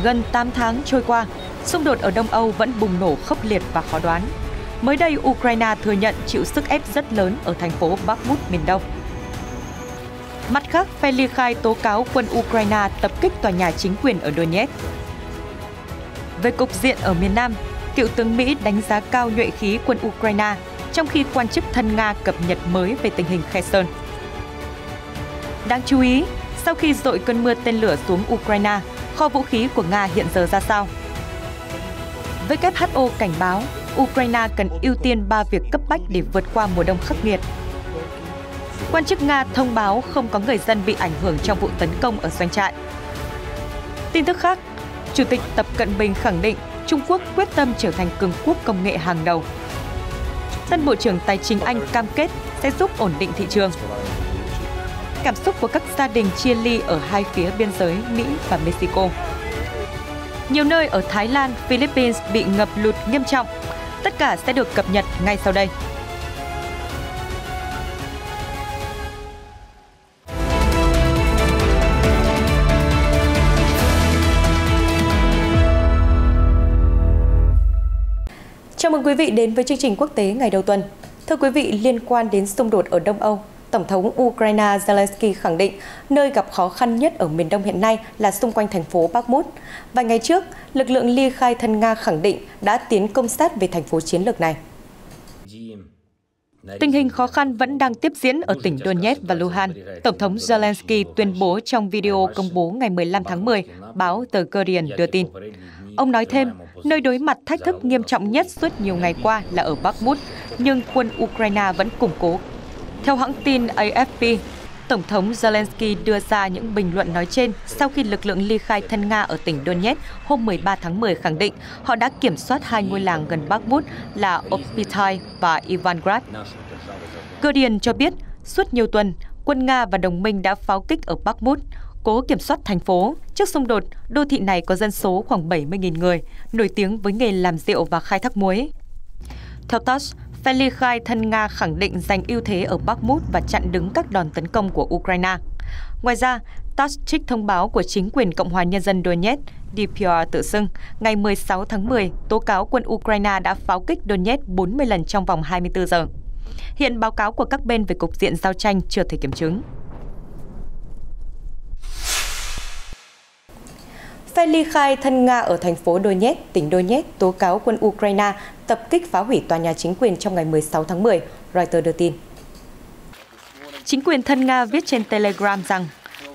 Gần 8 tháng trôi qua, xung đột ở Đông Âu vẫn bùng nổ khốc liệt và khó đoán. Mới đây, Ukraine thừa nhận chịu sức ép rất lớn ở thành phố Bakhmut miền Đông. Mặt khác, phe ly khai tố cáo quân Ukraine tập kích tòa nhà chính quyền ở Donetsk. Về cục diện ở miền Nam, cựu tướng Mỹ đánh giá cao nhuệ khí quân Ukraine, trong khi quan chức thân Nga cập nhật mới về tình hình Kherson. Đáng chú ý, sau khi dội cơn mưa tên lửa xuống Ukraine, kho vũ khí của Nga hiện giờ ra sao? WHO cảnh báo Ukraine cần ưu tiên 3 việc cấp bách để vượt qua mùa đông khắc nghiệt. Quan chức Nga thông báo không có người dân bị ảnh hưởng trong vụ tấn công ở doanh trại. Tin tức khác, Chủ tịch Tập Cận Bình khẳng định Trung Quốc quyết tâm trở thành cường quốc công nghệ hàng đầu. Tân Bộ trưởng Tài chính Anh cam kết sẽ giúp ổn định thị trường. Cảm xúc của các gia đình chia ly ở hai phía biên giới Mỹ và Mexico. Nhiều nơi ở Thái Lan, Philippines bị ngập lụt nghiêm trọng. Tất cả sẽ được cập nhật ngay sau đây. Chào mừng quý vị đến với chương trình quốc tế ngày đầu tuần. Thưa quý vị, liên quan đến xung đột ở Đông Âu, Tổng thống Ukraine Zelensky khẳng định nơi gặp khó khăn nhất ở miền Đông hiện nay là xung quanh thành phố Bakhmut. Vài ngày trước, lực lượng ly khai thân Nga khẳng định đã tiến công sát về thành phố chiến lược này. Tình hình khó khăn vẫn đang tiếp diễn ở tỉnh Donetsk và Luhansk. Tổng thống Zelensky tuyên bố trong video công bố ngày 15 tháng 10, báo The Guardian đưa tin. Ông nói thêm, nơi đối mặt thách thức nghiêm trọng nhất suốt nhiều ngày qua là ở Bakhmut, nhưng quân Ukraine vẫn củng cố. Theo hãng tin AFP, Tổng thống Zelensky đưa ra những bình luận nói trên sau khi lực lượng ly khai thân Nga ở tỉnh Donetsk hôm 13 tháng 10 khẳng định họ đã kiểm soát hai ngôi làng gần Bakhmut là Opytai và Ivangrad. Guardian cho biết, suốt nhiều tuần, quân Nga và đồng minh đã pháo kích ở Bakhmut, cố kiểm soát thành phố. Trước xung đột, đô thị này có dân số khoảng 70.000 người, nổi tiếng với nghề làm rượu và khai thác muối. Theo TASS, phe ly khai thân Nga khẳng định giành ưu thế ở Bakhmut và chặn đứng các đòn tấn công của Ukraine. Ngoài ra, TASS trích thông báo của chính quyền Cộng hòa Nhân dân Donetsk, DPR tự xưng, ngày 16 tháng 10, tố cáo quân Ukraine đã pháo kích Donetsk 40 lần trong vòng 24 giờ. Hiện báo cáo của các bên về cục diện giao tranh chưa thể kiểm chứng. Phe ly khai thân Nga ở thành phố Donetsk, tỉnh Donetsk tố cáo quân Ukraine tập kích phá hủy tòa nhà chính quyền trong ngày 16 tháng 10, Reuters đưa tin. Chính quyền thân Nga viết trên Telegram rằng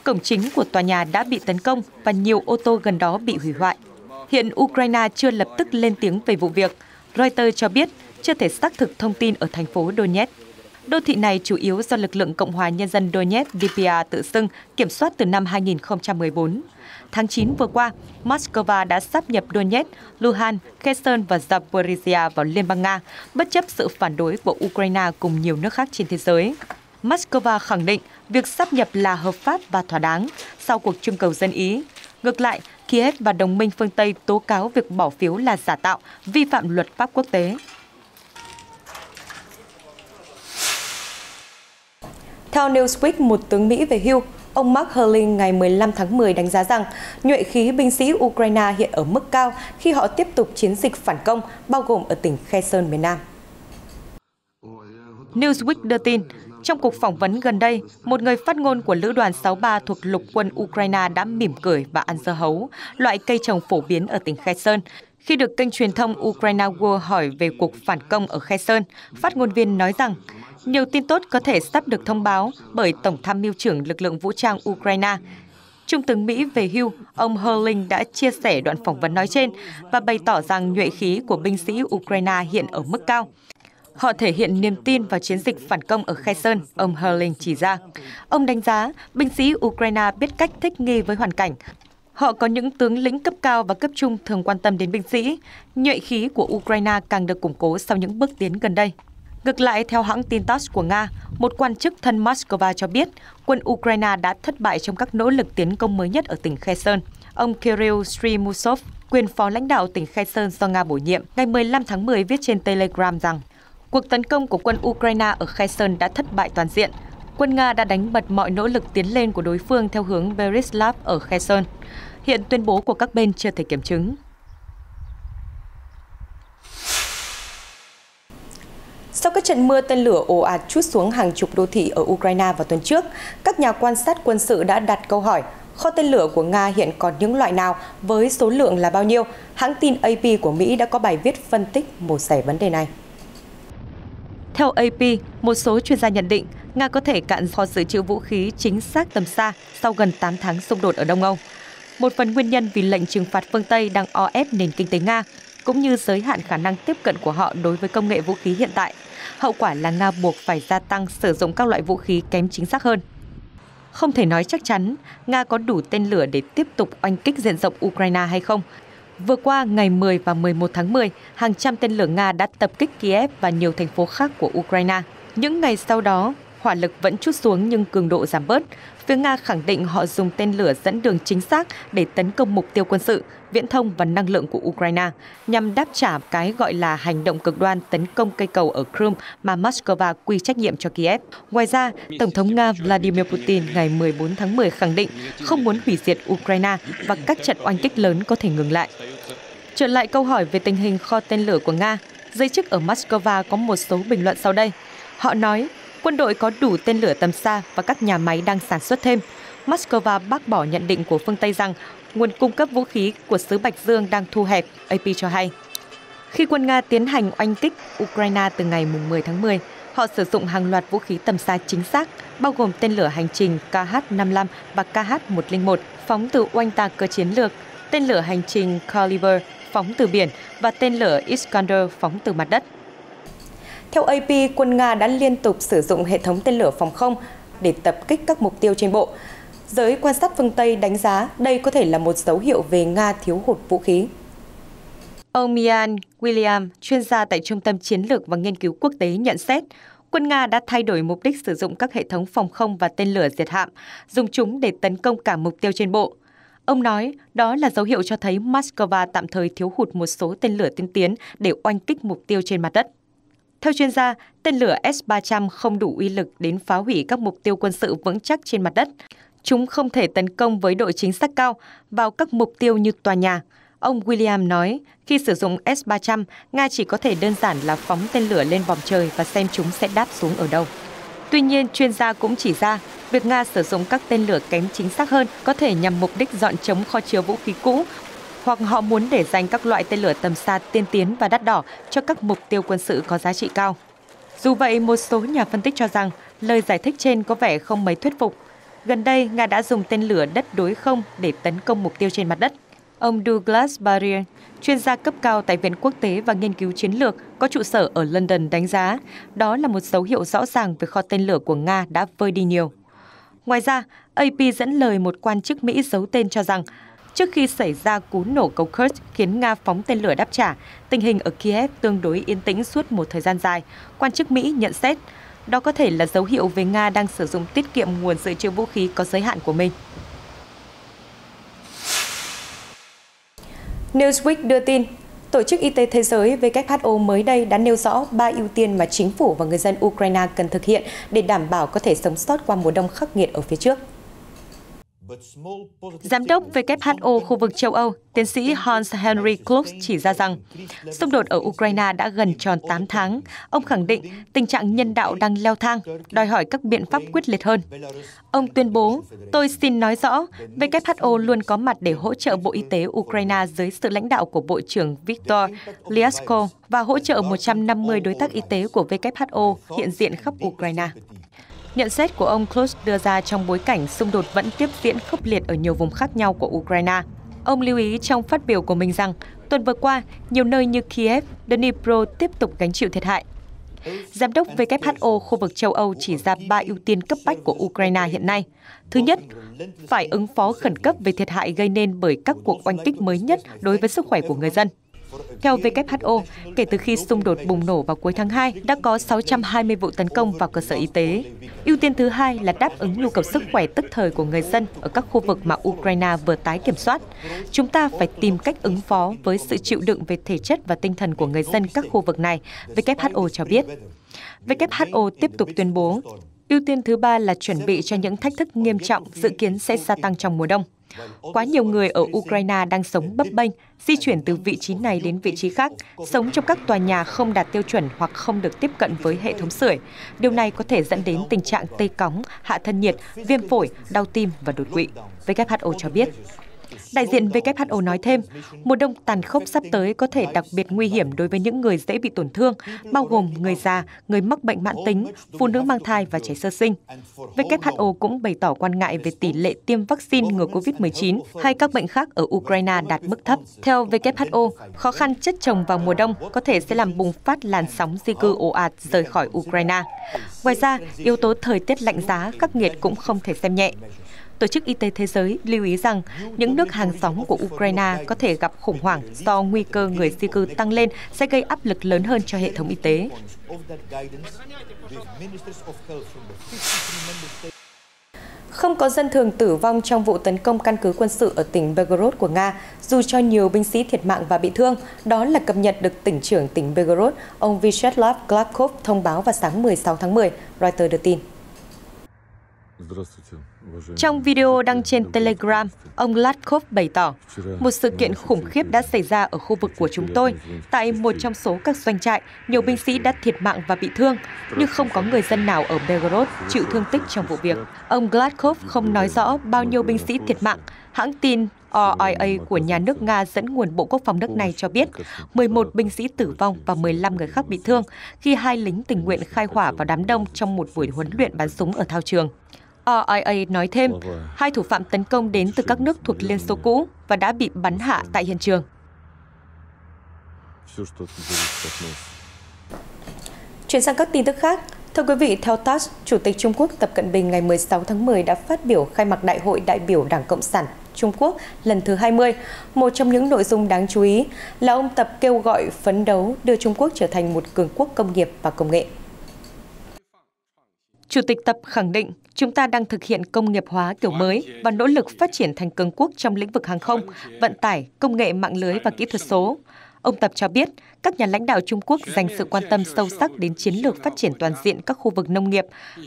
cổng chính của tòa nhà đã bị tấn công và nhiều ô tô gần đó bị hủy hoại. Hiện Ukraine chưa lập tức lên tiếng về vụ việc. Reuters cho biết chưa thể xác thực thông tin ở thành phố Donetsk. Đô thị này chủ yếu do lực lượng Cộng hòa Nhân dân Donetsk DPR tự xưng kiểm soát từ năm 2014. Tháng 9 vừa qua, Moscow đã sáp nhập Donetsk, Luhansk, Kherson và Zaporizhia vào Liên bang Nga, bất chấp sự phản đối của Ukraine cùng nhiều nước khác trên thế giới. Moscow khẳng định việc sáp nhập là hợp pháp và thỏa đáng sau cuộc trưng cầu dân Ý. Ngược lại, Kiev và đồng minh phương Tây tố cáo việc bỏ phiếu là giả tạo, vi phạm luật pháp quốc tế. Theo Newsweek, một tướng Mỹ về hưu, ông Mark Herling ngày 15 tháng 10 đánh giá rằng nhuệ khí binh sĩ Ukraine hiện ở mức cao khi họ tiếp tục chiến dịch phản công, bao gồm ở tỉnh Kherson miền Nam. Newsweek đưa tin, trong cuộc phỏng vấn gần đây, một người phát ngôn của Lữ đoàn 63 thuộc lục quân Ukraine đã mỉm cười và ăn dưa hấu, loại cây trồng phổ biến ở tỉnh Kherson. Khi được kênh truyền thông Ukraine World hỏi về cuộc phản công ở Kherson, phát ngôn viên nói rằng nhiều tin tốt có thể sắp được thông báo bởi Tổng tham mưu trưởng lực lượng vũ trang Ukraine. Trung tướng Mỹ về hưu, ông Herling đã chia sẻ đoạn phỏng vấn nói trên và bày tỏ rằng nhuệ khí của binh sĩ Ukraine hiện ở mức cao. Họ thể hiện niềm tin vào chiến dịch phản công ở Kherson, ông Herling chỉ ra. Ông đánh giá binh sĩ Ukraine biết cách thích nghi với hoàn cảnh. Họ có những tướng lĩnh cấp cao và cấp trung thường quan tâm đến binh sĩ. Nhuệ khí của Ukraine càng được củng cố sau những bước tiến gần đây. Ngược lại, theo hãng tin TASS của Nga, một quan chức thân Moscow cho biết quân Ukraine đã thất bại trong các nỗ lực tiến công mới nhất ở tỉnh Kherson. Ông Kirill Strimusov, quyền phó lãnh đạo tỉnh Kherson do Nga bổ nhiệm, ngày 15 tháng 10 viết trên Telegram rằng cuộc tấn công của quân Ukraine ở Kherson đã thất bại toàn diện. Quân Nga đã đánh bật mọi nỗ lực tiến lên của đối phương theo hướng Berislav ở Kherson. Hiện tuyên bố của các bên chưa thể kiểm chứng. Sau các trận mưa tên lửa ồ ạt trút xuống hàng chục đô thị ở Ukraine vào tuần trước, các nhà quan sát quân sự đã đặt câu hỏi kho tên lửa của Nga hiện còn những loại nào, với số lượng là bao nhiêu. Hãng tin AP của Mỹ đã có bài viết phân tích mổ xẻ vấn đề này. Theo AP, một số chuyên gia nhận định Nga có thể cạn kho dự trữ vũ khí chính xác tầm xa sau gần 8 tháng xung đột ở Đông Âu. Một phần nguyên nhân vì lệnh trừng phạt phương Tây đang o ép nền kinh tế Nga, cũng như giới hạn khả năng tiếp cận của họ đối với công nghệ vũ khí hiện tại. Hậu quả là Nga buộc phải gia tăng sử dụng các loại vũ khí kém chính xác hơn. Không thể nói chắc chắn Nga có đủ tên lửa để tiếp tục oanh kích diện rộng Ukraine hay không. Vừa qua, ngày 10 và 11 tháng 10, hàng trăm tên lửa Nga đã tập kích Kiev và nhiều thành phố khác của Ukraine. Những ngày sau đó, hỏa lực vẫn trút xuống nhưng cường độ giảm bớt. Phía Nga khẳng định họ dùng tên lửa dẫn đường chính xác để tấn công mục tiêu quân sự, viễn thông và năng lượng của Ukraine, nhằm đáp trả cái gọi là hành động cực đoan tấn công cây cầu ở Crimea mà Moscow quy trách nhiệm cho Kiev. Ngoài ra, Tổng thống Nga Vladimir Putin ngày 14 tháng 10 khẳng định không muốn hủy diệt Ukraine và các trận oanh kích lớn có thể ngừng lại. Trở lại câu hỏi về tình hình kho tên lửa của Nga, giới chức ở Moscow có một số bình luận sau đây. Họ nói, quân đội có đủ tên lửa tầm xa và các nhà máy đang sản xuất thêm. Moscow bác bỏ nhận định của phương Tây rằng nguồn cung cấp vũ khí của xứ Bạch Dương đang thu hẹp, AP cho hay. Khi quân Nga tiến hành oanh kích Ukraine từ ngày 10 tháng 10, họ sử dụng hàng loạt vũ khí tầm xa chính xác, bao gồm tên lửa hành trình KH-55 và KH-101 phóng từ oanh tạc cơ chiến lược, tên lửa hành trình Caliber phóng từ biển và tên lửa Iskander phóng từ mặt đất. Theo AP, quân Nga đã liên tục sử dụng hệ thống tên lửa phòng không để tập kích các mục tiêu trên bộ. Giới quan sát phương Tây đánh giá đây có thể là một dấu hiệu về Nga thiếu hụt vũ khí. Ông Ian William, chuyên gia tại Trung tâm Chiến lược và Nghiên cứu Quốc tế nhận xét, quân Nga đã thay đổi mục đích sử dụng các hệ thống phòng không và tên lửa diệt hạm, dùng chúng để tấn công cả mục tiêu trên bộ. Ông nói đó là dấu hiệu cho thấy Moscow tạm thời thiếu hụt một số tên lửa tiên tiến để oanh kích mục tiêu trên mặt đất. Theo chuyên gia, tên lửa S-300 không đủ uy lực đến phá hủy các mục tiêu quân sự vững chắc trên mặt đất. Chúng không thể tấn công với độ chính xác cao vào các mục tiêu như tòa nhà. Ông William nói, khi sử dụng S-300, Nga chỉ có thể đơn giản là phóng tên lửa lên vòm trời và xem chúng sẽ đáp xuống ở đâu. Tuy nhiên, chuyên gia cũng chỉ ra, việc Nga sử dụng các tên lửa kém chính xác hơn có thể nhằm mục đích dọn trống kho chứa vũ khí cũ, hoặc họ muốn để dành các loại tên lửa tầm xa tiên tiến và đắt đỏ cho các mục tiêu quân sự có giá trị cao. Dù vậy, một số nhà phân tích cho rằng lời giải thích trên có vẻ không mấy thuyết phục. Gần đây, Nga đã dùng tên lửa đất đối không để tấn công mục tiêu trên mặt đất. Ông Douglas Barrier, chuyên gia cấp cao tại Viện Quốc tế và Nghiên cứu Chiến lược có trụ sở ở London đánh giá, đó là một dấu hiệu rõ ràng về kho tên lửa của Nga đã vơi đi nhiều. Ngoài ra, AP dẫn lời một quan chức Mỹ giấu tên cho rằng, trước khi xảy ra cú nổ cầu Kursk khiến Nga phóng tên lửa đáp trả, tình hình ở Kiev tương đối yên tĩnh suốt một thời gian dài. Quan chức Mỹ nhận xét, đó có thể là dấu hiệu về Nga đang sử dụng tiết kiệm nguồn dự trữ vũ khí có giới hạn của mình. Newsweek đưa tin, Tổ chức Y tế Thế giới WHO mới đây đã nêu rõ 3 ưu tiên mà chính phủ và người dân Ukraine cần thực hiện để đảm bảo có thể sống sót qua mùa đông khắc nghiệt ở phía trước. Giám đốc WHO khu vực châu Âu, tiến sĩ Hans-Henry Kluge chỉ ra rằng, xung đột ở Ukraine đã gần tròn 8 tháng. Ông khẳng định tình trạng nhân đạo đang leo thang, đòi hỏi các biện pháp quyết liệt hơn. Ông tuyên bố, tôi xin nói rõ, WHO luôn có mặt để hỗ trợ Bộ Y tế Ukraine dưới sự lãnh đạo của Bộ trưởng Viktor Lyashko và hỗ trợ 150 đối tác y tế của WHO hiện diện khắp Ukraine. Nhận xét của ông Kluge đưa ra trong bối cảnh xung đột vẫn tiếp diễn khốc liệt ở nhiều vùng khác nhau của Ukraine. Ông lưu ý trong phát biểu của mình rằng, tuần vừa qua, nhiều nơi như Kiev, Dnipro tiếp tục gánh chịu thiệt hại. Giám đốc WHO khu vực châu Âu chỉ ra 3 ưu tiên cấp bách của Ukraine hiện nay. Thứ nhất, phải ứng phó khẩn cấp về thiệt hại gây nên bởi các cuộc oanh kích mới nhất đối với sức khỏe của người dân. Theo WHO, kể từ khi xung đột bùng nổ vào cuối tháng 2, đã có 620 vụ tấn công vào cơ sở y tế. Ưu tiên thứ hai là đáp ứng nhu cầu sức khỏe tức thời của người dân ở các khu vực mà Ukraine vừa tái kiểm soát. Chúng ta phải tìm cách ứng phó với sự chịu đựng về thể chất và tinh thần của người dân các khu vực này, WHO cho biết. WHO tiếp tục tuyên bố, ưu tiên thứ ba là chuẩn bị cho những thách thức nghiêm trọng dự kiến sẽ gia tăng trong mùa đông. Quá nhiều người ở Ukraine đang sống bấp bênh, di chuyển từ vị trí này đến vị trí khác, sống trong các tòa nhà không đạt tiêu chuẩn hoặc không được tiếp cận với hệ thống sưởi. Điều này có thể dẫn đến tình trạng tê cóng, hạ thân nhiệt, viêm phổi, đau tim và đột quỵ, WHO cho biết. Đại diện WHO nói thêm, mùa đông tàn khốc sắp tới có thể đặc biệt nguy hiểm đối với những người dễ bị tổn thương, bao gồm người già, người mắc bệnh mãn tính, phụ nữ mang thai và trẻ sơ sinh. WHO cũng bày tỏ quan ngại về tỷ lệ tiêm vaccine ngừa COVID-19 hay các bệnh khác ở Ukraine đạt mức thấp. Theo WHO, khó khăn chất chồng vào mùa đông có thể sẽ làm bùng phát làn sóng di cư ồ ạt rời khỏi Ukraine. Ngoài ra, yếu tố thời tiết lạnh giá, khắc nghiệt cũng không thể xem nhẹ. Tổ chức Y tế Thế giới lưu ý rằng những nước hàng xóm của Ukraine có thể gặp khủng hoảng do nguy cơ người di cư tăng lên sẽ gây áp lực lớn hơn cho hệ thống y tế. Không có dân thường tử vong trong vụ tấn công căn cứ quân sự ở tỉnh Belgorod của Nga, dù cho nhiều binh sĩ thiệt mạng và bị thương. Đó là cập nhật được tỉnh trưởng tỉnh Belgorod, ông Vyacheslav Gladkov thông báo vào sáng 16 tháng 10, Reuters đưa tin. Trong video đăng trên Telegram, ông Gladkov bày tỏ, một sự kiện khủng khiếp đã xảy ra ở khu vực của chúng tôi. Tại một trong số các doanh trại, nhiều binh sĩ đã thiệt mạng và bị thương, nhưng không có người dân nào ở Belgorod chịu thương tích trong vụ việc. Ông Gladkov không nói rõ bao nhiêu binh sĩ thiệt mạng. Hãng tin RIA của nhà nước Nga dẫn nguồn Bộ Quốc phòng nước này cho biết 11 binh sĩ tử vong và 15 người khác bị thương khi 2 lính tình nguyện khai hỏa vào đám đông trong một buổi huấn luyện bắn súng ở thao trường. RIA nói thêm, 2 thủ phạm tấn công đến từ các nước thuộc Liên Xô cũ và đã bị bắn hạ tại hiện trường. Chuyển sang các tin tức khác. Thưa quý vị, theo TASS, Chủ tịch Trung Quốc Tập Cận Bình ngày 16 tháng 10 đã phát biểu khai mạc Đại hội đại biểu Đảng Cộng sản Trung Quốc lần thứ 20. Một trong những nội dung đáng chú ý là ông Tập kêu gọi phấn đấu đưa Trung Quốc trở thành một cường quốc công nghiệp và công nghệ. Chủ tịch Tập khẳng định, chúng ta đang thực hiện công nghiệp hóa kiểu mới và nỗ lực phát triển thành cường quốc trong lĩnh vực hàng không, vận tải, công nghệ mạng lưới và kỹ thuật số. Ông Tập cho biết, các nhà lãnh đạo Trung Quốc dành sự quan tâm sâu sắc đến chiến lược phát triển toàn diện các khu vực nông nghiệp.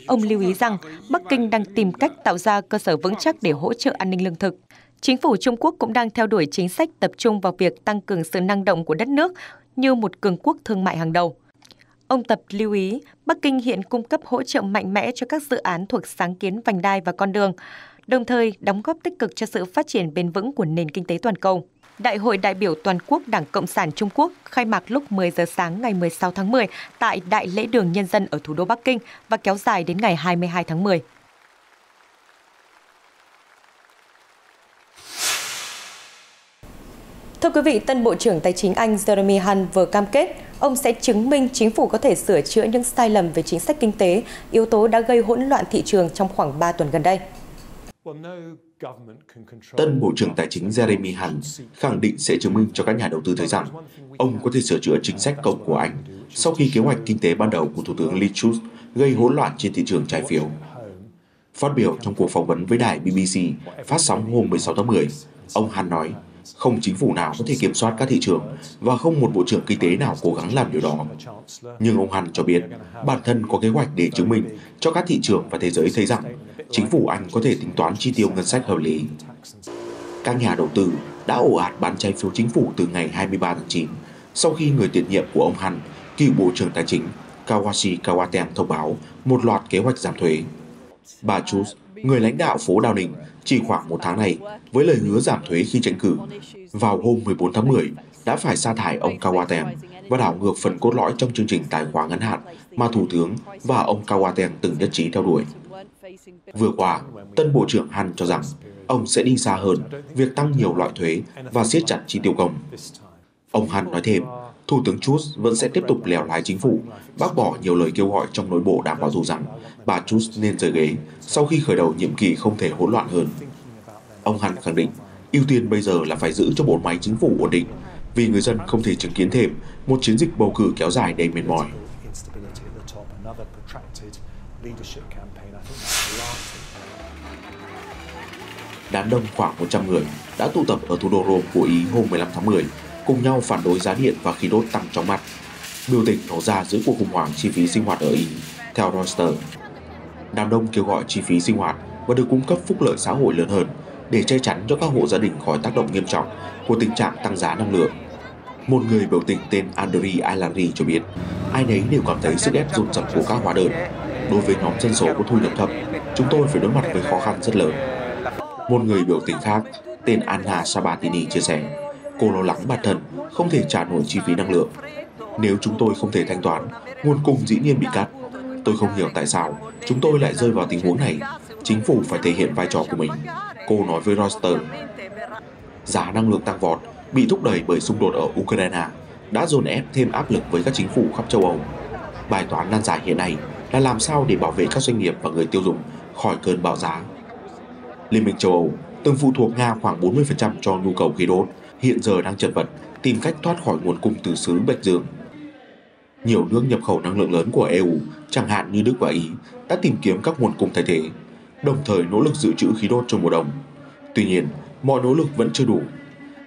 Ông lưu ý rằng, Bắc Kinh đang tìm cách tạo ra cơ sở vững chắc để hỗ trợ an ninh lương thực. Chính phủ Trung Quốc cũng đang theo đuổi chính sách tập trung vào việc tăng cường sự năng động của đất nước như một cường quốc thương mại hàng đầu. Ông Tập lưu ý, Bắc Kinh hiện cung cấp hỗ trợ mạnh mẽ cho các dự án thuộc sáng kiến vành đai và con đường, đồng thời đóng góp tích cực cho sự phát triển bền vững của nền kinh tế toàn cầu. Đại hội đại biểu toàn quốc Đảng Cộng sản Trung Quốc khai mạc lúc 10 giờ sáng ngày 16 tháng 10 tại Đại lễ đường Nhân dân ở thủ đô Bắc Kinh và kéo dài đến ngày 22 tháng 10. Thưa quý vị, tân Bộ trưởng Tài chính Anh Jeremy Hunt vừa cam kết ông sẽ chứng minh chính phủ có thể sửa chữa những sai lầm về chính sách kinh tế, yếu tố đã gây hỗn loạn thị trường trong khoảng 3 tuần gần đây. Tân Bộ trưởng Tài chính Jeremy Hunt khẳng định sẽ chứng minh cho các nhà đầu tư thấy rằng ông có thể sửa chữa chính sách công của Anh sau khi kế hoạch kinh tế ban đầu của Thủ tướng Liz Truss gây hỗn loạn trên thị trường trái phiếu. Phát biểu trong cuộc phỏng vấn với đài BBC phát sóng hôm 16 tháng 10, ông Hunt nói, không chính phủ nào có thể kiểm soát các thị trường và không một bộ trưởng kinh tế nào cố gắng làm điều đó. Nhưng ông Hunt cho biết bản thân có kế hoạch để chứng minh cho các thị trường và thế giới thấy rằng chính phủ Anh có thể tính toán chi tiêu ngân sách hợp lý. Các nhà đầu tư đã ồ ạt bán trái phiếu chính phủ từ ngày 23 tháng 9 sau khi người tiền nhiệm của ông Hunt, cựu Bộ trưởng Tài chính Kawashi Kawateng thông báo một loạt kế hoạch giảm thuế. Bà Truss, người lãnh đạo phố Downing, chỉ khoảng một tháng này, với lời hứa giảm thuế khi tranh cử, vào hôm 14 tháng 10 đã phải sa thải ông Kawateng và đảo ngược phần cốt lõi trong chương trình tài khóa ngắn hạn mà Thủ tướng và ông Kawateng từng nhất trí theo đuổi. Vừa qua, tân Bộ trưởng Hunt cho rằng ông sẽ đi xa hơn việc tăng nhiều loại thuế và siết chặt chi tiêu công. Ông Hunt nói thêm, Thủ tướng Truss vẫn sẽ tiếp tục lèo lái chính phủ, bác bỏ nhiều lời kêu gọi trong nội bộ đảng bảo thủ rằng bà Truss nên rời ghế sau khi khởi đầu nhiệm kỳ không thể hỗn loạn hơn. Ông Hunt khẳng định, ưu tiên bây giờ là phải giữ cho bộ máy chính phủ ổn định, vì người dân không thể chứng kiến thêm một chiến dịch bầu cử kéo dài đầy mệt mỏi. Đám đông khoảng 100 người đã tụ tập ở thủ đô Rome của Ý hôm 15 tháng 10, cùng nhau phản đối giá điện và khí đốt tăng chóng mặt. Biểu tình nổ ra giữa cuộc khủng hoảng chi phí sinh hoạt ở Ý, theo Reuters. Đám đông kêu gọi chi phí sinh hoạt và được cung cấp phúc lợi xã hội lớn hơn, để che chắn cho các hộ gia đình khỏi tác động nghiêm trọng của tình trạng tăng giá năng lượng. Một người biểu tình tên Andriy Ailari cho biết, ai nấy đều cảm thấy sức ép dồn dập của các hóa đơn. Đối với nhóm dân số có thu nhập thấp, chúng tôi phải đối mặt với khó khăn rất lớn. Một người biểu tình khác, tên Anna Sabatini chia sẻ, cô lo lắng bản thân không thể trả nổi chi phí năng lượng. Nếu chúng tôi không thể thanh toán, nguồn cung dĩ nhiên bị cắt. Tôi không hiểu tại sao chúng tôi lại rơi vào tình huống này. Chính phủ phải thể hiện vai trò của mình, cô nói với Reuters. Giá năng lượng tăng vọt bị thúc đẩy bởi xung đột ở Ukraine đã dồn ép thêm áp lực với các chính phủ khắp châu Âu. Bài toán nan giải hiện nay là làm sao để bảo vệ các doanh nghiệp và người tiêu dùng khỏi cơn bão giá. Liên minh châu Âu từng phụ thuộc Nga khoảng 40% cho nhu cầu khí đốt, hiện giờ đang chật vật tìm cách thoát khỏi nguồn cung từ xứ Bạch Dương. Nhiều nước nhập khẩu năng lượng lớn của EU, chẳng hạn như Đức và Ý, đã tìm kiếm các nguồn cung thay thế, đồng thời nỗ lực dự trữ khí đốt trong mùa đông. Tuy nhiên, mọi nỗ lực vẫn chưa đủ.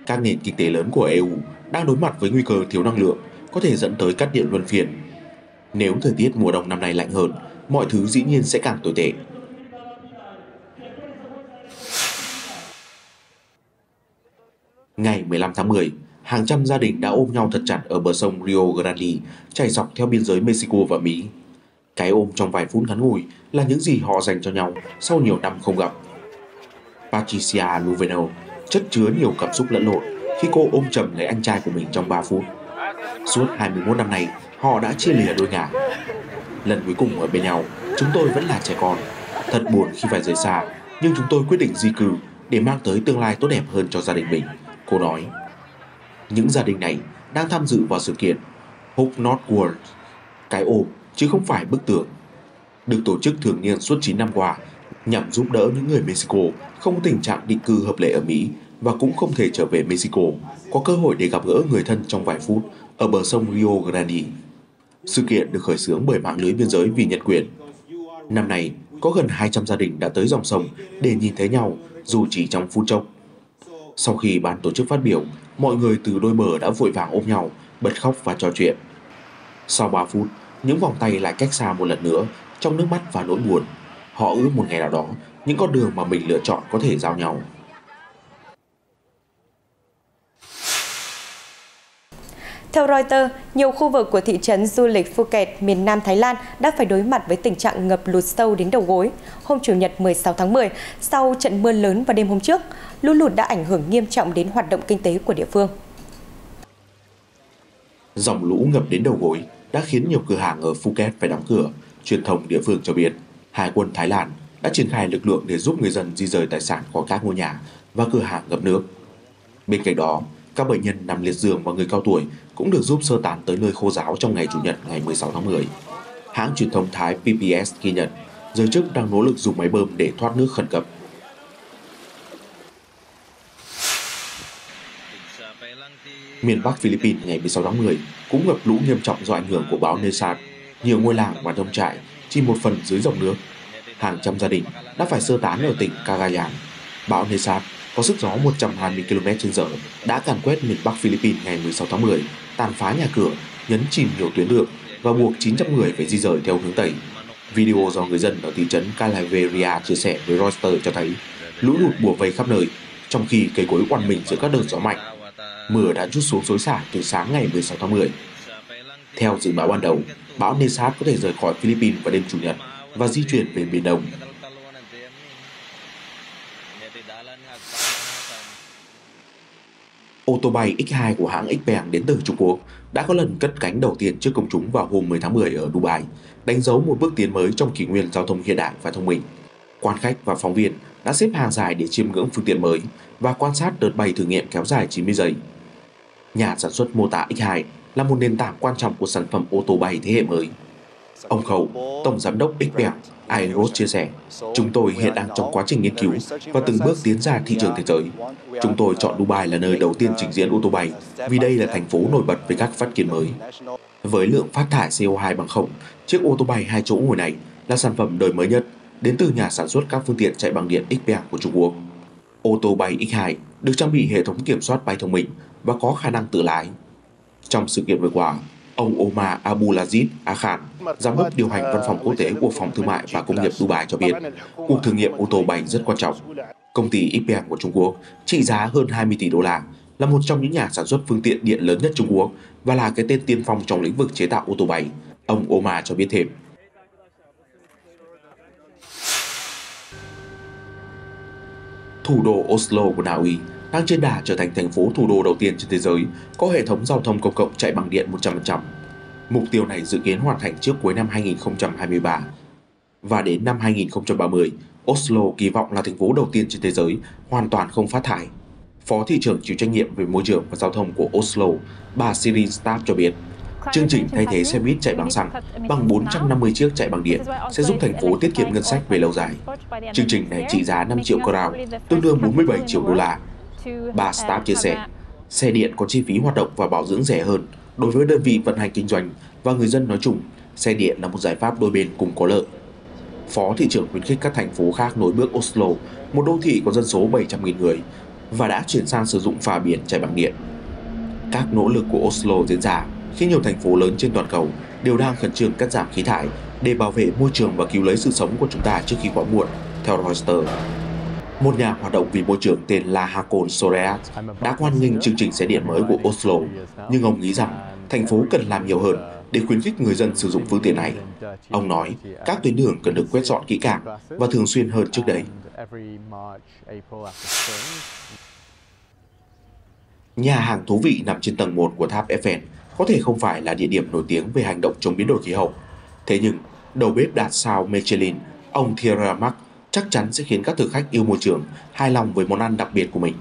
Các nền kinh tế lớn của EU đang đối mặt với nguy cơ thiếu năng lượng, có thể dẫn tới cắt điện luân phiên. Nếu thời tiết mùa đông năm nay lạnh hơn, mọi thứ dĩ nhiên sẽ càng tồi tệ. Ngày 15 tháng 10, hàng trăm gia đình đã ôm nhau thật chặt ở bờ sông Rio Grande, chảy dọc theo biên giới Mexico và Mỹ. Cái ôm trong vài phút ngắn ngủi là những gì họ dành cho nhau sau nhiều năm không gặp. Patricia Luveno chất chứa nhiều cảm xúc lẫn lộn khi cô ôm chầm lấy anh trai của mình trong 3 phút. Suốt 21 năm nay, họ đã chia lìa đôi ngả. Lần cuối cùng ở bên nhau, chúng tôi vẫn là trẻ con. Thật buồn khi phải rời xa, nhưng chúng tôi quyết định di cư để mang tới tương lai tốt đẹp hơn cho gia đình mình, cô nói. Những gia đình này đang tham dự vào sự kiện Hope Not World, cái ôm chứ không phải bức tường, được tổ chức thường niên suốt 9 năm qua nhằm giúp đỡ những người Mexico không có tình trạng định cư hợp lệ ở Mỹ và cũng không thể trở về Mexico, có cơ hội để gặp gỡ người thân trong vài phút ở bờ sông Rio Grande. Sự kiện được khởi xướng bởi mạng lưới biên giới vì nhân quyền. Năm nay, có gần 200 gia đình đã tới dòng sông để nhìn thấy nhau dù chỉ trong phút chốc. Sau khi ban tổ chức phát biểu, mọi người từ đôi bờ đã vội vàng ôm nhau, bật khóc và trò chuyện. Sau 3 phút, những vòng tay lại cách xa một lần nữa trong nước mắt và nỗi buồn. Họ ước một ngày nào đó, những con đường mà mình lựa chọn có thể giao nhau. Theo Reuters, nhiều khu vực của thị trấn du lịch Phuket, miền Nam Thái Lan đã phải đối mặt với tình trạng ngập lụt sâu đến đầu gối. Hôm Chủ nhật 16 tháng 10, sau trận mưa lớn vào đêm hôm trước, lũ lụt đã ảnh hưởng nghiêm trọng đến hoạt động kinh tế của địa phương. Dòng lũ ngập đến đầu gối đã khiến nhiều cửa hàng ở Phuket phải đóng cửa. Truyền thông địa phương cho biết, Hải quân Thái Lan đã triển khai lực lượng để giúp người dân di rời tài sản khỏi các ngôi nhà và cửa hàng ngập nước. Bên cạnh đó, các bệnh nhân nằm liệt giường và người cao tuổi cũng được giúp sơ tán tới nơi khô ráo trong ngày Chủ nhật ngày 16 tháng 10. Hãng truyền thông Thái PBS ghi nhận, giới chức đang nỗ lực dùng máy bơm để thoát nước khẩn cấp. Miền Bắc Philippines ngày 16 tháng 10 cũng ngập lũ nghiêm trọng do ảnh hưởng của bão Nesat. Nhiều ngôi làng và nông trại chỉ một phần dưới dòng nước. Hàng trăm gia đình đã phải sơ tán ở tỉnh Cagayan. Bão Nesat có sức gió 120 km/h đã càn quét miền Bắc Philippines ngày 16 tháng 10, tàn phá nhà cửa, nhấn chìm nhiều tuyến đường và buộc 900 người phải di rời theo hướng Tây. Video do người dân ở thị trấn Calaveria chia sẻ với Reuters cho thấy lũ lụt bủa vây khắp nơi, trong khi cây cối oằn mình giữa các đợt gió mạnh. Mưa đã trút xuống xối xả từ sáng ngày 16 tháng 10. Theo dự báo ban đầu, bão Nesat có thể rời khỏi Philippines vào đêm Chủ nhật và di chuyển về Biển Đông. Ô tô bay X2 của hãng Xpeng đến từ Trung Quốc đã có lần cất cánh đầu tiên trước công chúng vào hôm 10 tháng 10 ở Dubai, đánh dấu một bước tiến mới trong kỷ nguyên giao thông hiện đại và thông minh. Quan khách và phóng viên đã xếp hàng dài để chiêm ngưỡng phương tiện mới và quan sát đợt bay thử nghiệm kéo dài 90 giây. Nhà sản xuất mô tả X2 là một nền tảng quan trọng của sản phẩm ô tô bay thế hệ mới. Ông Khẩu, tổng giám đốc Xpeng, Aeros chia sẻ, chúng tôi hiện đang trong quá trình nghiên cứu và từng bước tiến ra thị trường thế giới. Chúng tôi chọn Dubai là nơi đầu tiên trình diễn ô tô bay vì đây là thành phố nổi bật với các phát kiến mới. Với lượng phát thải CO2 bằng không, chiếc ô tô bay 2 chỗ ngồi này là sản phẩm đời mới nhất đến từ nhà sản xuất các phương tiện chạy bằng điện Xpeng của Trung Quốc. Ô tô bay X2 được trang bị hệ thống kiểm soát bay thông minh và có khả năng tự lái. Trong sự kiện vừa qua, ông Omar Abdulaziz Akhan, giám đốc điều hành văn phòng quốc tế của Phòng Thương mại và Công nghiệp Dubai cho biết, cuộc thử nghiệm ô tô bay rất quan trọng. Công ty XPeng của Trung Quốc trị giá hơn 20 tỷ đô la, là một trong những nhà sản xuất phương tiện điện lớn nhất Trung Quốc và là cái tên tiên phong trong lĩnh vực chế tạo ô tô bay. Ông Omar cho biết thêm. Thủ đô Oslo của Na Uy đang trên đà trở thành thành phố thủ đô đầu tiên trên thế giới có hệ thống giao thông công cộng chạy bằng điện 100%. Mục tiêu này dự kiến hoàn thành trước cuối năm 2023. Và đến năm 2030, Oslo kỳ vọng là thành phố đầu tiên trên thế giới hoàn toàn không phát thải. Phó thị trưởng chịu trách nhiệm về môi trường và giao thông của Oslo, bà Sirin Staff cho biết, chương trình thay thế xe buýt chạy bằng xăng bằng 450 chiếc chạy bằng điện sẽ giúp thành phố tiết kiệm ngân sách về lâu dài. Chương trình này trị giá 5 triệu crown, tương đương 47 triệu đô la. Bà Staff chia sẻ, xe điện có chi phí hoạt động và bảo dưỡng rẻ hơn đối với đơn vị vận hành kinh doanh và người dân nói chung. Xe điện là một giải pháp đôi bên cùng có lợi. Phó thị trưởng khuyến khích các thành phố khác nối bước Oslo, một đô thị có dân số 700.000 người, và đã chuyển sang sử dụng phà biển chạy bằng điện. Các nỗ lực của Oslo diễn ra khi nhiều thành phố lớn trên toàn cầu đều đang khẩn trương cắt giảm khí thải để bảo vệ môi trường và cứu lấy sự sống của chúng ta trước khi quá muộn, theo Reuters. Một nhà hoạt động vì môi trường tên là Hakon Soreat đã hoan nghênh chương trình xe điện mới của Oslo, nhưng ông nghĩ rằng thành phố cần làm nhiều hơn để khuyến khích người dân sử dụng phương tiện này. Ông nói các tuyến đường cần được quét dọn kỹ càng và thường xuyên hơn trước đây. Nhà hàng thú vị nằm trên tầng 1 của tháp Eiffel có thể không phải là địa điểm nổi tiếng về hành động chống biến đổi khí hậu. Thế nhưng, đầu bếp đạt sao Michelin, ông Thierry Marx chắc chắn sẽ khiến các thực khách yêu môi trường hài lòng với món ăn đặc biệt của mình.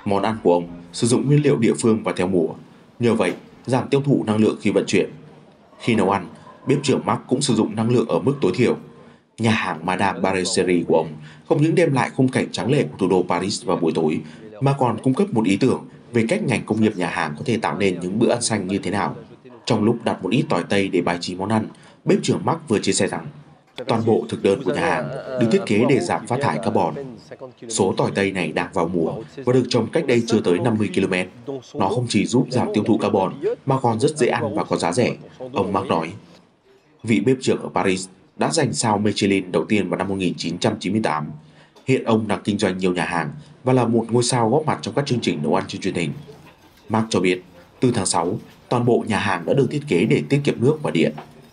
Món ăn của ông sử dụng nguyên liệu địa phương và theo mùa, nhờ vậy giảm tiêu thụ năng lượng khi vận chuyển. Khi nấu ăn, bếp trưởng Marx cũng sử dụng năng lượng ở mức tối thiểu. Nhà hàng Madame Barrichelli của ông không những đem lại khung cảnh tráng lệ của thủ đô Paris vào buổi tối, mà còn cung cấp một ý tưởng về cách ngành công nghiệp nhà hàng có thể tạo nên những bữa ăn xanh như thế nào. Trong lúc đặt một ít tỏi tây để bài trí món ăn, bếp trưởng Marx vừa chia sẻ rằng toàn bộ thực đơn của nhà hàng được thiết kế để giảm phát thải carbon. Số tỏi tây này đang vào mùa và được trồng cách đây chưa tới 50 km. Nó không chỉ giúp giảm tiêu thụ carbon mà còn rất dễ ăn và có giá rẻ, ông Marx nói. Vị bếp trưởng ở Paris đã giành sao Michelin đầu tiên vào năm 1998. Hiện ông đang kinh doanh nhiều nhà hàng và là một ngôi sao góp mặt trong các chương trình nấu ăn trên truyền hình. Marx cho biết, từ tháng 6, toàn bộ nhà hàng đã được thiết kế để tiết kiệm nước và điện.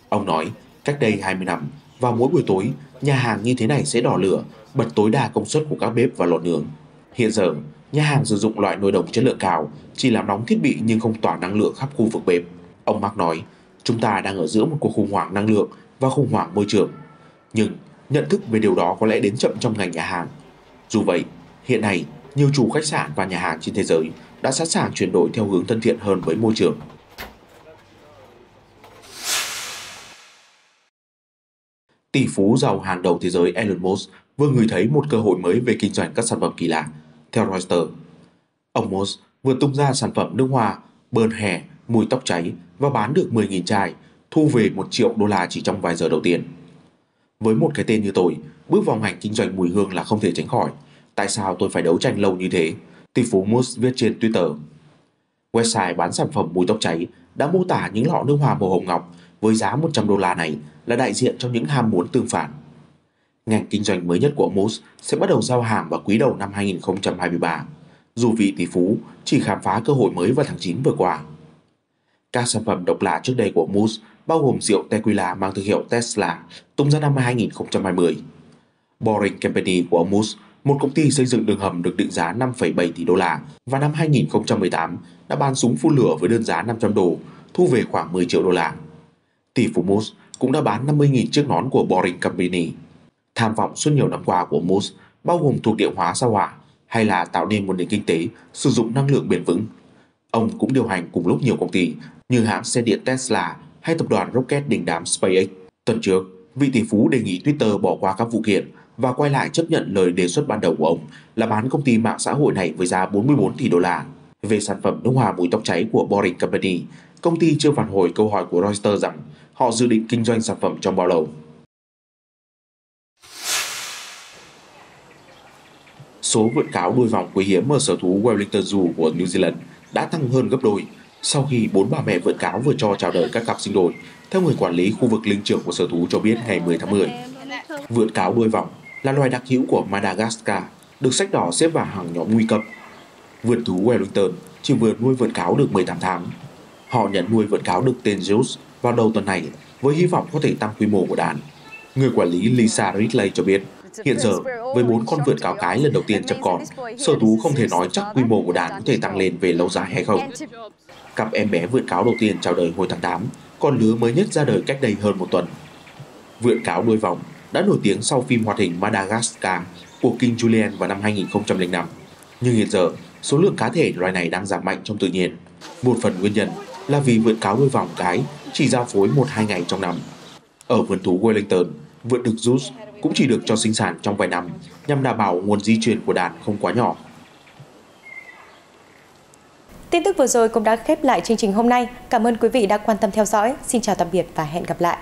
Ông nói, cách đây 20 năm, vào mỗi buổi tối, nhà hàng như thế này sẽ đỏ lửa, bật tối đa công suất của các bếp và lò nướng. Hiện giờ, nhà hàng sử dụng loại nồi đồng chất lượng cao, chỉ làm nóng thiết bị nhưng không tỏa năng lượng khắp khu vực bếp. Ông Marx nói, chúng ta đang ở giữa một cuộc khủng hoảng năng lượng và khủng hoảng môi trường. Nhưng nhận thức về điều đó có lẽ đến chậm trong ngành nhà hàng. Dù vậy, hiện nay, nhiều chủ khách sạn và nhà hàng trên thế giới đã sẵn sàng chuyển đổi theo hướng thân thiện hơn với môi trường. Tỷ phú giàu hàng đầu thế giới Elon Musk vừa ngửi thấy một cơ hội mới về kinh doanh các sản phẩm kỳ lạ, theo Reuters. Ông Musk vừa tung ra sản phẩm nước hoa, bơn hè, mùi tóc cháy và bán được 10.000 chai, thu về 1 triệu đô la chỉ trong vài giờ đầu tiên. Với một cái tên như tôi, bước vào ngành kinh doanh mùi hương là không thể tránh khỏi. Tại sao tôi phải đấu tranh lâu như thế? Tỷ phú Musk viết trên Twitter. Website bán sản phẩm mùi tóc cháy đã mô tả những lọ nước hoa màu hồng ngọc với giá 100 đô la này là đại diện cho những ham muốn tương phản. Ngành kinh doanh mới nhất của Musk sẽ bắt đầu giao hàng vào quý đầu năm 2023, dù vị tỷ phú chỉ khám phá cơ hội mới vào tháng 9 vừa qua. Các sản phẩm độc lạ trước đây của Musk bao gồm rượu tequila mang thương hiệu Tesla, tung ra năm 2020. Boring Company của ông Musk, một công ty xây dựng đường hầm được định giá 5,7 tỷ đô la, và năm 2018 đã bán súng phun lửa với đơn giá 500 đô, thu về khoảng 10 triệu đô la. Tỷ phú Musk cũng đã bán 50.000 chiếc nón của Boring Company. Tham vọng suốt nhiều năm qua của Musk bao gồm thuộc địa hóa sao hỏa hay là tạo nên một nền kinh tế sử dụng năng lượng bền vững. Ông cũng điều hành cùng lúc nhiều công ty như hãng xe điện Tesla hay tập đoàn rocket đình đám SpaceX. Tuần trước, vị tỷ phú đề nghị Twitter bỏ qua các vụ kiện và quay lại chấp nhận lời đề xuất ban đầu của ông là bán công ty mạng xã hội này với giá 44 tỷ đô la. Về sản phẩm nước hoa mùi tóc cháy của Boring Company, công ty chưa phản hồi câu hỏi của Reuters rằng họ dự định kinh doanh sản phẩm trong bao lâu. Số vượn cáo đuôi vòng quý hiếm ở sở thú Wellington Zoo của New Zealand đã tăng hơn gấp đôi sau khi 4 bà mẹ vượn cáo vừa cho chào đời các cặp sinh đôi, theo người quản lý khu vực linh trưởng của sở thú cho biết ngày 10 tháng 10. Vượn cáo đuôi vòng là loài đặc hữu của Madagascar, được sách đỏ xếp vào hàng nhóm nguy cấp. Vượn thú Wellington chỉ vừa nuôi vượn cáo được 18 tháng. Họ nhận nuôi vượn cáo được tên Zeus vào đầu tuần này với hy vọng có thể tăng quy mô của đàn. Người quản lý Lisa Ridley cho biết, hiện giờ với 4 con vượn cáo cái lần đầu tiên chăm con, sở thú không thể nói chắc quy mô của đàn có thể tăng lên về lâu dài hay không. Cặp em bé vượn cáo đầu tiên chào đời hồi tháng 8, con lứa mới nhất ra đời cách đây hơn một tuần. Vượn cáo đuôi vòng đã nổi tiếng sau phim hoạt hình Madagascar của King Julien vào năm 2005. Nhưng hiện giờ, số lượng cá thể loài này đang giảm mạnh trong tự nhiên. Một phần nguyên nhân là vì vượn cáo đuôi vòng cái chỉ giao phối 1-2 ngày trong năm. Ở vườn thú Wellington, vượn đực Zeus cũng chỉ được cho sinh sản trong vài năm nhằm đảm bảo nguồn di truyền của đàn không quá nhỏ. Tin tức vừa rồi cũng đã khép lại chương trình hôm nay. Cảm ơn quý vị đã quan tâm theo dõi. Xin chào tạm biệt và hẹn gặp lại.